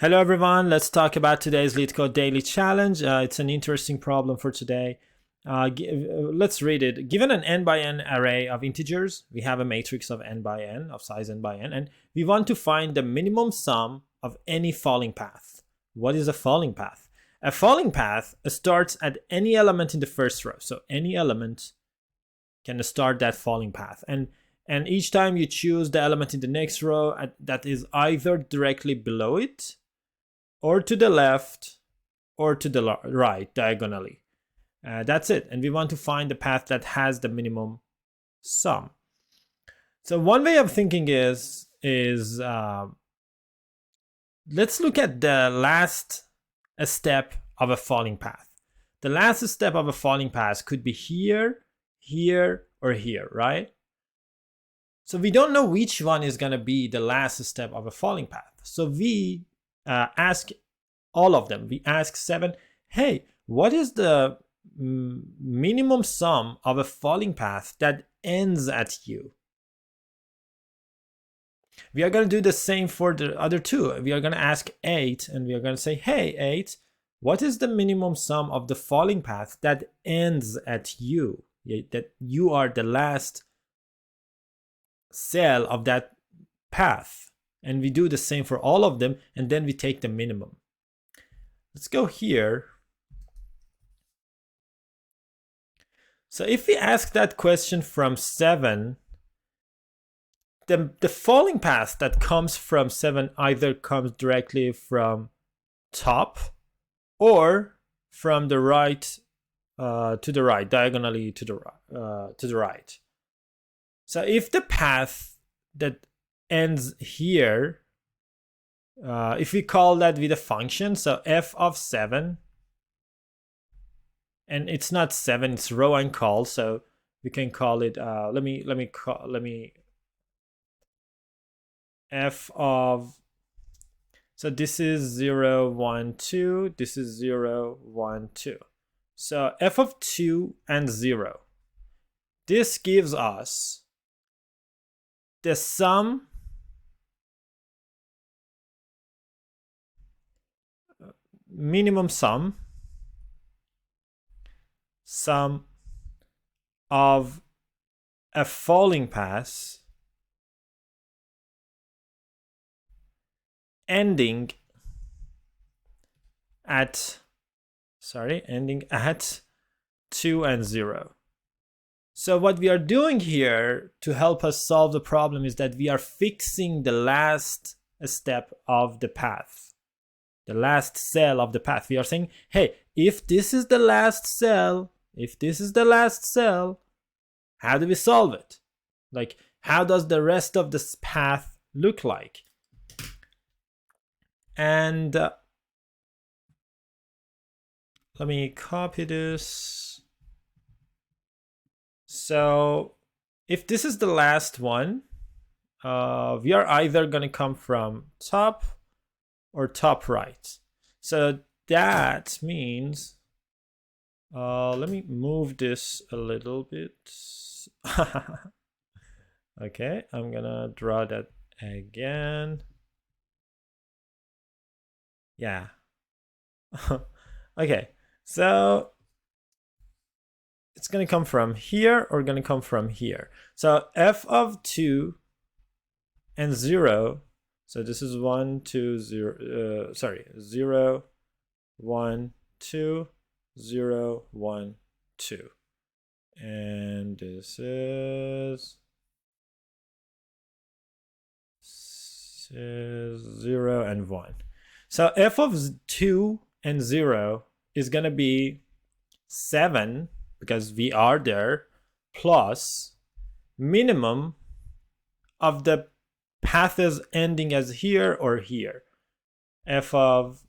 Hello everyone, let's talk about today's LeetCode daily challenge. It's an interesting problem for today. Let's read it. Given an n by n array of integers, we have a matrix of n by n, of size n by n, and we want to find the minimum sum of any falling path. What is a falling path? A falling path starts at any element in the first row. So any element can start that falling path. And each time you choose the element in the next row that is either directly below it, or to the left, or to the right, diagonally. That's it. And we want to find the path that has the minimum sum. So one way of thinking is let's look at the last step of a falling path. The last step of a falling path could be here, here, or here, right? So we don't know which one is going to be the last step of a falling path. So we ask all of them. We ask 7, hey, what is the minimum sum of a falling path that ends at U? We are going to do the same for the other two. We are going to ask 8, and we are going to say, hey, 8, what is the minimum sum of the falling path that ends at U? That you are the last cell of that path. And we do the same for all of them, and then we take the minimum. Let's go here. So if we ask that question from 7, the falling path that comes from 7 either comes directly from top or from the right to the right, diagonally to the right. So if the path that ends here, if we call that with a function, so f of 7, and it's not 7, it's row and call, so we can call it let me f of, so this is 0 1 2, this is 0 1 2, so f of 2 and 0, this gives us the sum minimum sum of a falling path ending at 2 and 0. So what we are doing here to help us solve the problem is that we are fixing the last step of the path, the last cell of the path. We are saying, hey, if this is the last cell, how do we solve it? Like, how does the rest of this path look like? And let me copy this. So if this is the last one, we are either going to come from top or top right. So that means, let me move this a little bit. Okay, I'm gonna draw that again. Yeah. Okay, so it's going to come from here or going to come from here. So f of 2 and 0, so this is 1 2 0, 0 1 2 0 1 2, and this is 0 and 1. So f of 2 and 0 is going to be 7, because we are there, plus minimum of the paths ending as here or here, f of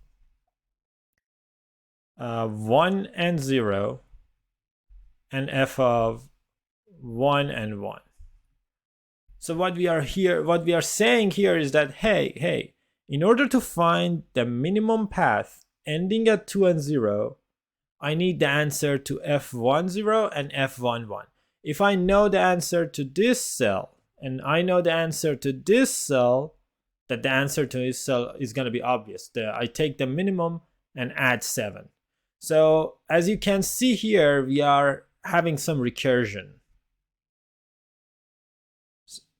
1 and 0, and f of 1 and 1. So what we are saying here is that, hey, in order to find the minimum path ending at 2 and 0, I need the answer to f10 and f11. If I know the answer to this cell and I know the answer to this cell, that the answer to this cell is going to be obvious. I take the minimum and add 7. So as you can see here, we are having some recursion.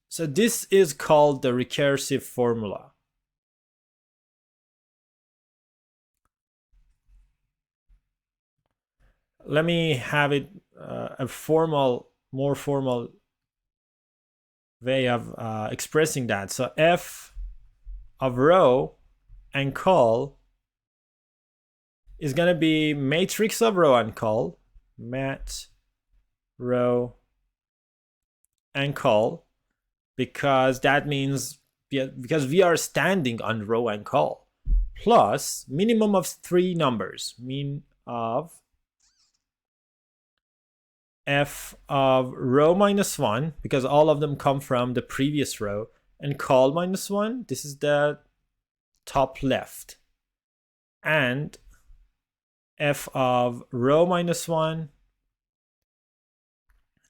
So this is called the recursive formula. Let me have it a more formal way of expressing that. So f of row and col is going to be matrix of row and col, mat row and col, because that means because we are standing on row and col, plus minimum of 3 numbers, mean of f of row minus 1, because all of them come from the previous row, and col minus 1, this is the top left, and f of row minus 1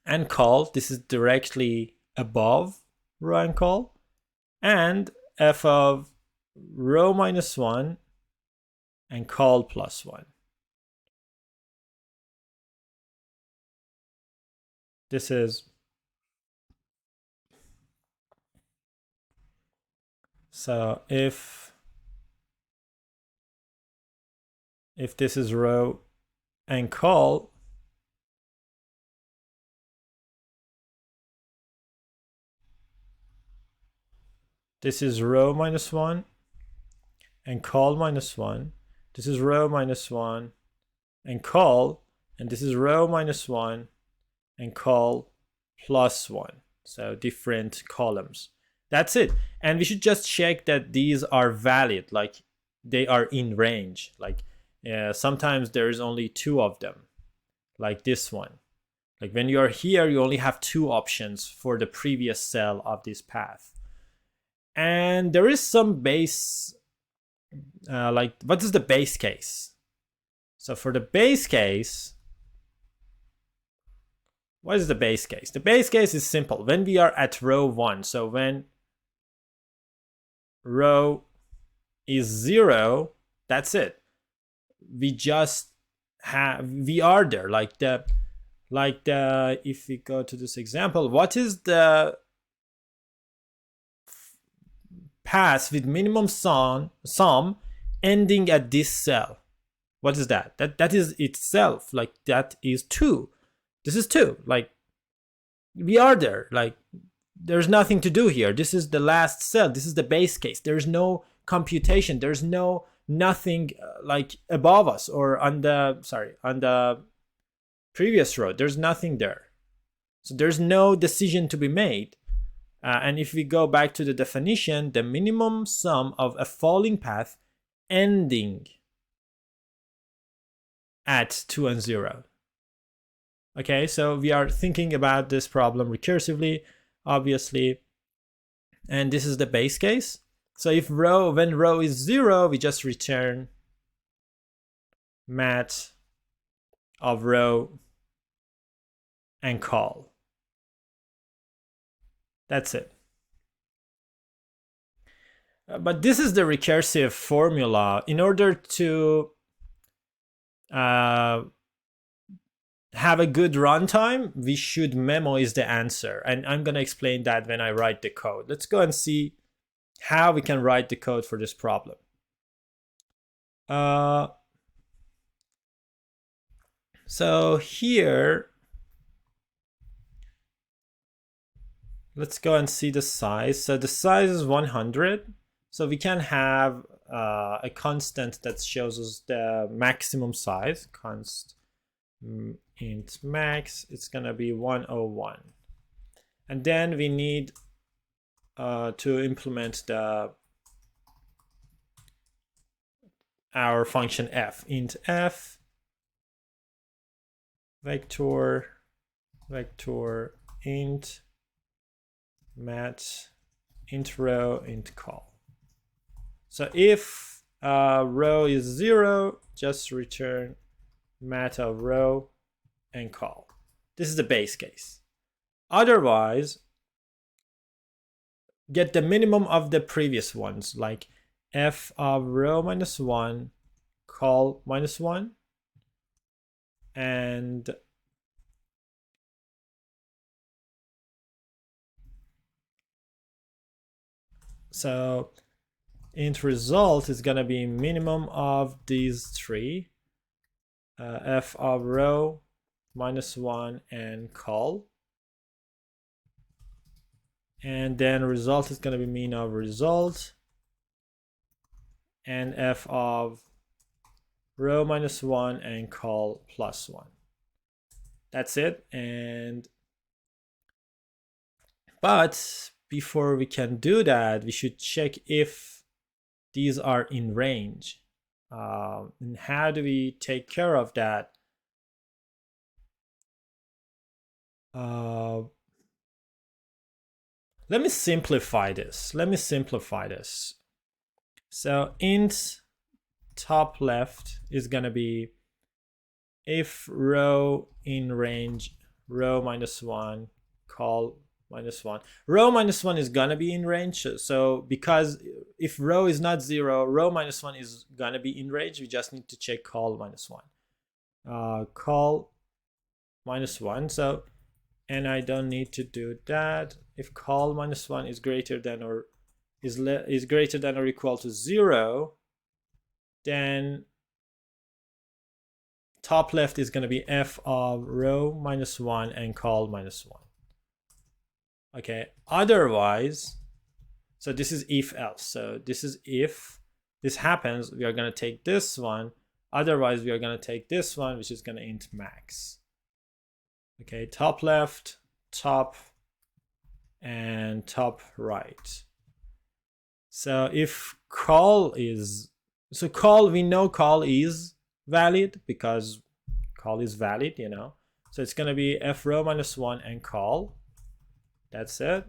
and col, this is directly above row and col, and f of row minus 1 and col plus 1. This is, so if this is row and col, this is row minus 1 and col minus 1. This is row minus 1 and col, and this is row minus 1 and col plus 1. So different columns. That's it. And we should just check that these are valid, like they are in range. Like sometimes there is only 2 of them, like this one. Like when you're here, you only have 2 options for the previous cell of this path. And there is some base, like what is the base case? So for the base case, what is the base case? The base case is simple. When we are at row 1, so when row is 0, that's it. We just we are there. Like the if we go to this example, what is the path with minimum sum ending at this cell? What is that? That is itself, like that is 2. This is 2. Like we are there. Like there's nothing to do here. This is the last cell. This is the base case. There's no computation. There's nothing like above us or on the previous row. There's nothing there. So there's no decision to be made. And if we go back to the definition, the minimum sum of a falling path ending at 2 and 0. Okay, so we are thinking about this problem recursively, obviously. And this is the base case. So if when row is 0, we just return mat of row and col. That's it. But this is the recursive formula. In order to have a good runtime, we should memorize the answer. And I'm going to explain that when I write the code. Let's go and see how we can write the code for this problem. So here, let's go and see the size. So the size is 100. So we can have a constant that shows us the maximum size. Const int max, it's gonna be 101. And then we need to implement our function f. Int f vector int mat int row int col. So if row is 0, just return mat of row and col. This is the base case. Otherwise, get the minimum of the previous ones, like f of row minus 1, col minus 1, and so int result is going to be minimum of these three, f of row minus 1 and col, and then result is going to be mean of result and f of row minus 1 and col plus 1. That's it. And but before we can do that, we should check if these are in range. And how do we take care of that? Let me simplify this. So int top left is going to be if row in range row minus 1, col minus 1. Row minus 1 is gonna be in range, so because if row is not 0, row minus 1 is gonna be in range. We just need to check col minus 1. Col minus 1, so, and I don't need to do that. If col minus 1 is greater than or is greater than or equal to 0, then top left is going to be f of row minus 1 and col minus 1. Okay, otherwise, so this is if else. So this is if this happens, we are going to take this one. Otherwise, we are going to take this one, which is going to int max. Okay, top left, top, and top right. So if col is, so col, we know col is valid because col is valid, you know. So it's going to be f row minus 1 and col. That's it.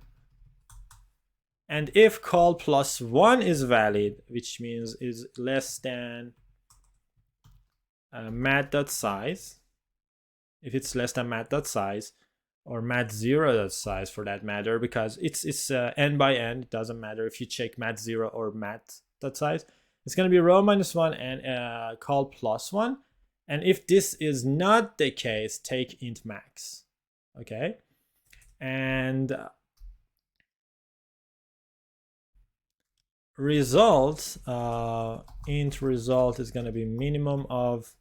And if col plus 1 is valid, which means is less than mat.size, if it's less than mat.size, or mat0.size for that matter, because it's n by n, it doesn't matter if you check mat0 or mat.size. It's going to be row minus 1 and col plus 1. And if this is not the case, take int max. Okay. And result, int result is going to be minimum of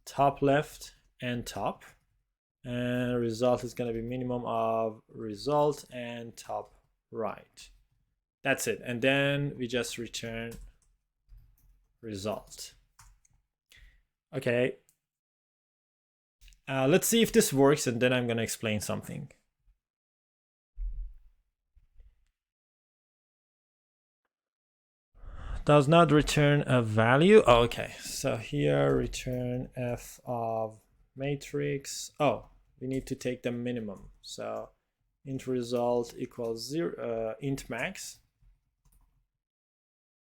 top left and top. And result is going to be minimum of result and top right. That's it. And then we just return result. Okay. Let's see if this works, and then I'm going to explain something. Does not return a value. Oh, okay. So here return f of matrix. Oh, we need to take the minimum. So int result equals 0, int max.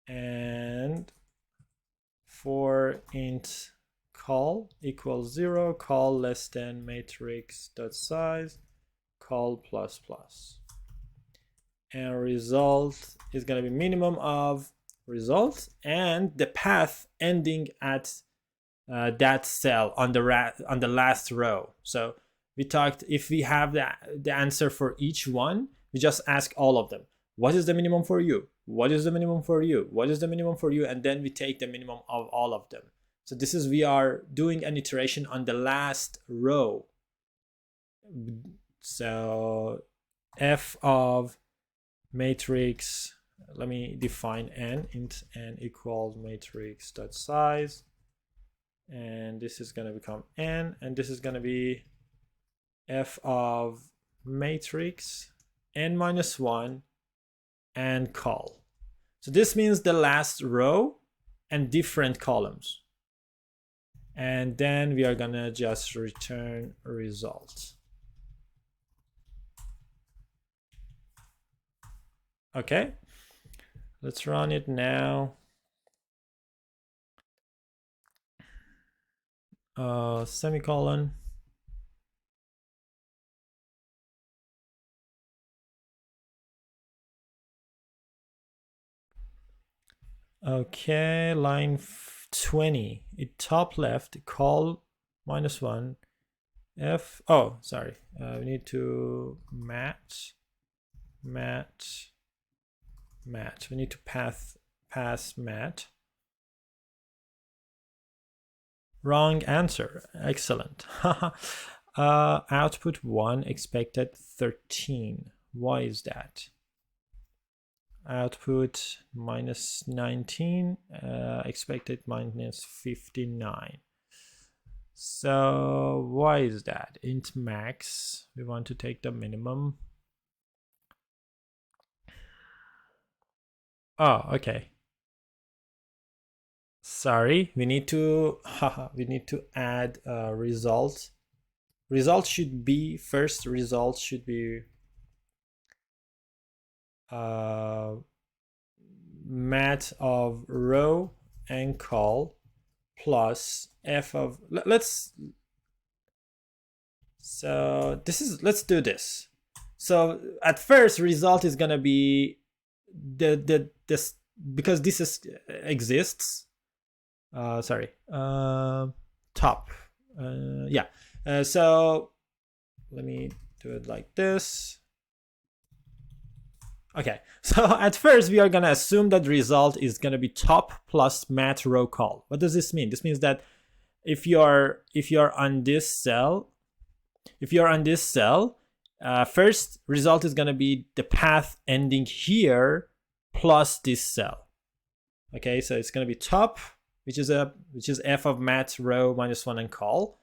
And for int col equals 0, col less than matrix dot size, col plus plus. And result is going to be minimum of result and the path ending at that cell on the last row. So we talked, if we have the answer for each one, we just ask all of them. What is the minimum for you? What is the minimum for you? What is the minimum for you? And then we take the minimum of all of them. So this is, we are doing an iteration on the last row. So f of matrix, let me define n, int n equals matrix dot size. And this is going to become n, and this is going to be f of matrix n minus 1 and col. So this means the last row and different columns. And then we are going to just return result. Okay, let's run it now. Semicolon. Okay, line 20. It top left, call -1 f. Oh, sorry. We need to match. We need to pass match. Wrong answer. Excellent. Output 1, expected 13. Why is that? Output -19, expected -59. So why is that? Int max, we want to take the minimum. Oh, okay. Sorry, we need to add a result. Result should be first. Result should be mat of row and call plus f of let's do this. So at first result is gonna be this, because this exists. Sorry, top. Yeah. So let me do it like this. Okay, so at first we are gonna assume that result is gonna be top plus mat row call. What does this mean? This means that if you're on this cell, first result is gonna be the path ending here plus this cell. Okay, so it's gonna be top, which is f of mat row -1 and call,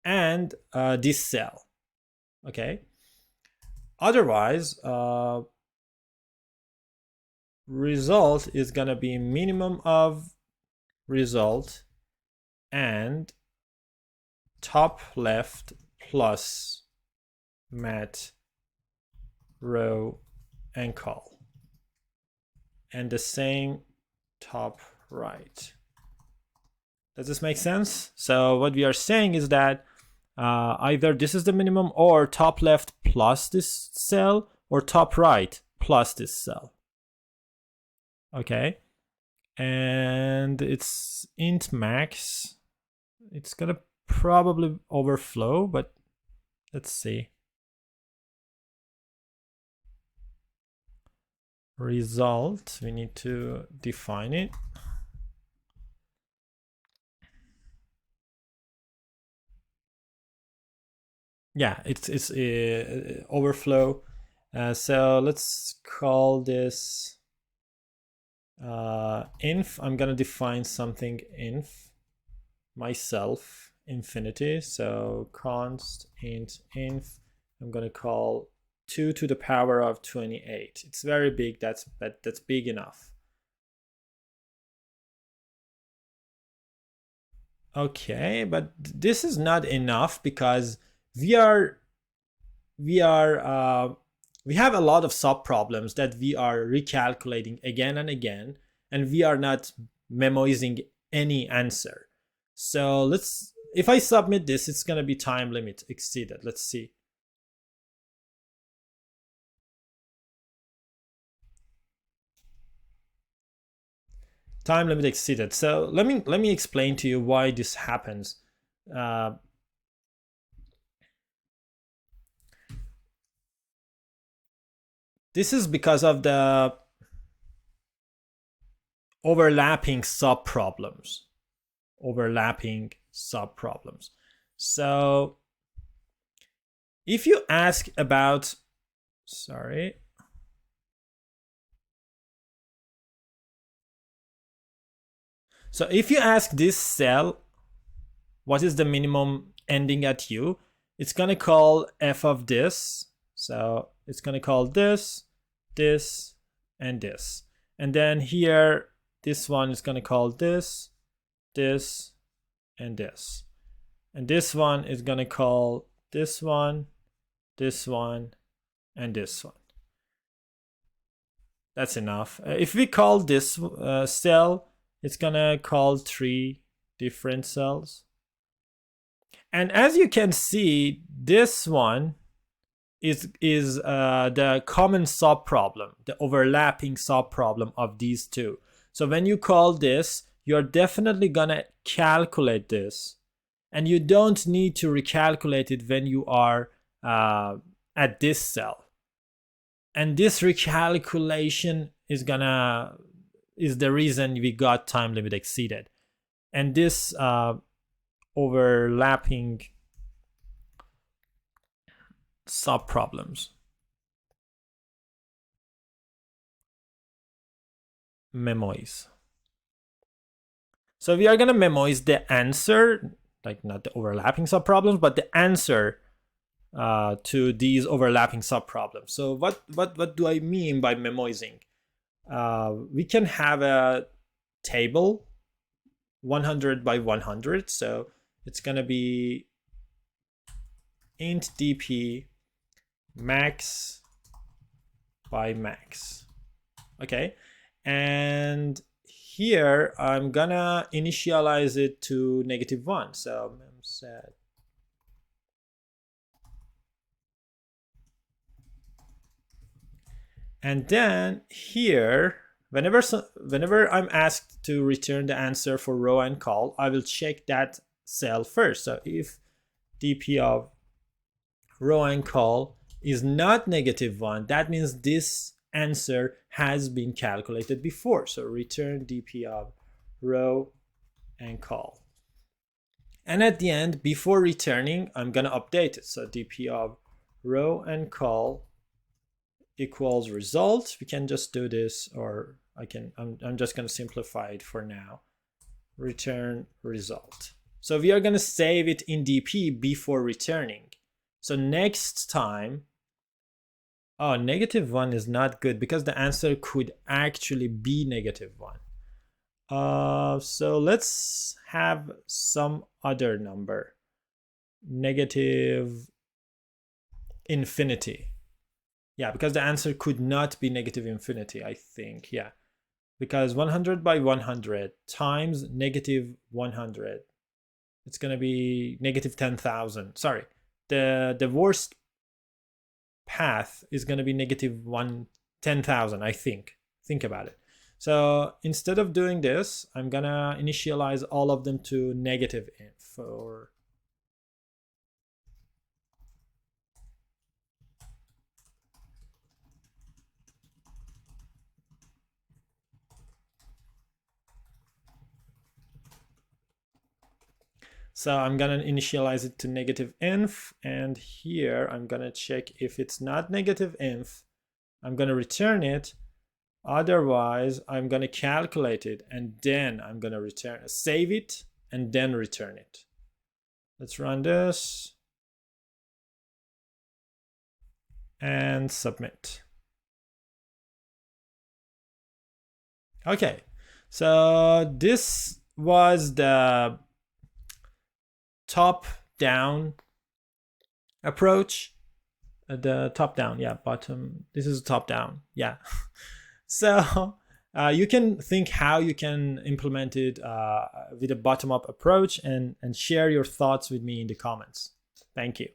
and this cell. Okay. Otherwise, result is gonna be minimum of result and top left plus mat row and call, and the same top right. Does this make sense? So what we are saying is that either this is the minimum, or top left plus this cell, or top right plus this cell. Okay, and it's int max. It's gonna probably overflow, but let's see. Result, we need to define it. Yeah, it's overflow. So let's call this inf. I'm gonna define something inf myself, infinity. So const int inf. I'm gonna call 2 to the power of 28. It's very big. That's big enough. Okay, but this is not enough, because we have a lot of sub problems that we are recalculating again and again, and we are not memoizing any answer. So if I submit this, it's gonna be time limit exceeded. Let's see. Time limit exceeded. So let me explain to you why this happens. This is because of the overlapping subproblems. So if you ask about, sorry. So if you ask this cell, what is the minimum ending at u, it's gonna call f of this. So it's gonna call this, this, and this. And then here, this one is gonna call this, this, and this. And this one is gonna call this one, and this one. That's enough. If we call this cell, it's gonna call 3 different cells. And as you can see, this one is the common subproblem, the overlapping subproblem of these two. So when you call this, you're definitely gonna calculate this, and you don't need to recalculate it when you are at this cell. And this recalculation is the reason we got time limit exceeded. And this overlapping subproblems. Memoize. So we are gonna memoize the answer, like not the overlapping subproblems, but the answer to these overlapping subproblems. So what do I mean by memoizing? We can have a table 100 by 100. So it's gonna be int dp max by max. Okay, and here I'm gonna initialize it to -1. So memset and then here, whenever I'm asked to return the answer for row and col, I will check that cell first. So if dp of row and col is not -1, that means this answer has been calculated before. So return dp of row and col. And at the end, before returning, I'm gonna update it. So dp of row and col equals result. We can just do this, or I'm just gonna simplify it for now. Return result. So we are gonna save it in dp before returning. So next time, oh, -1 is not good because the answer could actually be -1. So let's have some other number. -infinity. Yeah, because the answer could not be -infinity, I think. Yeah, because 100 by 100 times -100, it's gonna be -10,000. Sorry, the worst path is gonna be -10,000, I think. Think about it. So instead of doing this, I'm gonna initialize all of them to -inf, or so I'm gonna initialize it to -inf, and here I'm gonna check if it's not -inf, I'm gonna return it. Otherwise, I'm gonna calculate it, and then I'm gonna save it, and then return it. Let's run this and submit. Okay, so this was the top-down approach. The top-down, yeah, bottom. This is top-down, yeah. So you can think how you can implement it with a bottom-up approach, and share your thoughts with me in the comments. Thank you.